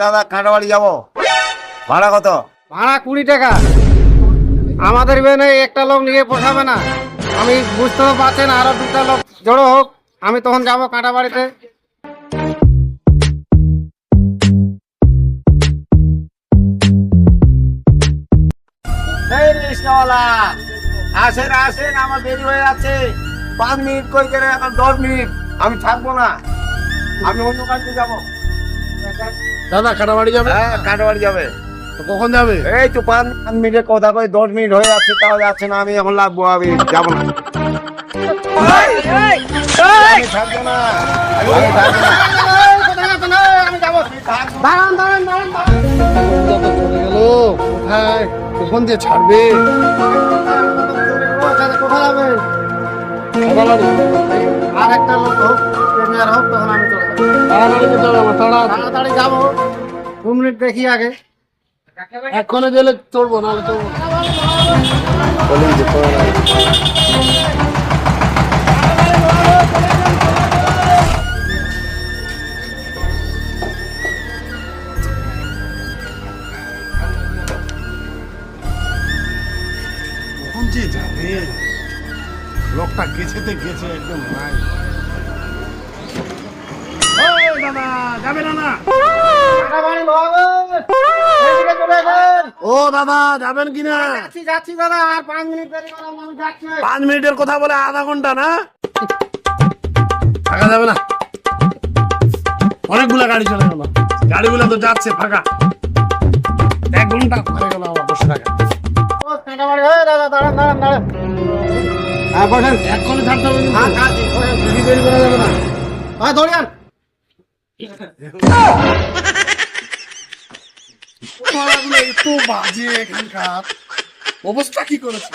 দাদা কাঁটাবাড়ি যাবো, ভাড়া কত? ভাড়া 20 টাকা। আমাদের বেনে একটা লোক নিয়ে পোষাবে না, আমি বুঝতে তো পারছেন, আরো 2টা লোক জড়ো হোক, আমি তখন যাবো কাঁটাবাড়িতে। এই রিক্সাওয়ালা, আসেন আসেন, আমার দেরি হয়ে যাচ্ছে। 5 মিনিট কই করে, এখন 10 মিনিট। আমি থাকবো না, আমি অন্য কাজে যাবো। দাদা কাটাবাড়ি যাবে? হ্যাঁ কাঁটাবাড়ি যাবে। তো কখন যাবে? এই তো 5 মিনিটের কথা কই, 10 মিনিট হয়ে যাচ্ছে, তাও যাচ্ছে না। আমি এখন লাগবো, আমি যাবো না, আমি থাকবো না, আমি থাকবো না। আমি যাবো। দাঁড়ান দাঁড়ান দাঁড়ান দাঁড়ান। দাদা চলে গেল কোথায়? কখন যে ছাড়বে? কোথায় যাবে? কাটাবাড়ি। আর একটা লোক হোক, প্রেমিয়ার হোক, তখন আমি চলে যাবো। তাড়াতাড়ি যেতে হবে আমার, তাড়াতাড়ি যাবো। 2 মিনিট দেখি আগে। এক্ষণে গেলে চড়বো, নাহলে চড়বো না। কখন যে যাবে? লোকটা গেছেতে গেছে, একদম নাই। ওই দাদা, যাবে না না? কাঁটাবাড়ি মহাজন, এদিকে চলে আসেন। ও দাদা, যাবেন কিনা? যাচ্ছি যাচ্ছি দাদা, আর 5 মিনিট দেরি করলাম, আমি যাচ্ছি। 5 মিনিটের কথা বলে আধা ঘন্টা না? থাকা যাবে না, অনেকগুলা গাড়ি চলে গেল, গাড়িগুলো তো যাচ্ছে ফাঁকা। 1 ঘন্টা হয়ে গেল আমার বসে থাকা। ও কাঁটাবাড়ি, ওই দাদা দাঁড়ান দাঁড়ান দাঁড়ান। হ্যাঁ বসেন। এক্ষণে ছাড়তে হবে কিন্তু। হ্যাঁ যাচ্ছি, বসেন, বেশি দেরি করা যাবে না। হ্যাঁ ধরিয়ান। এত বাজে এখানকার অবস্থা কি করেছে?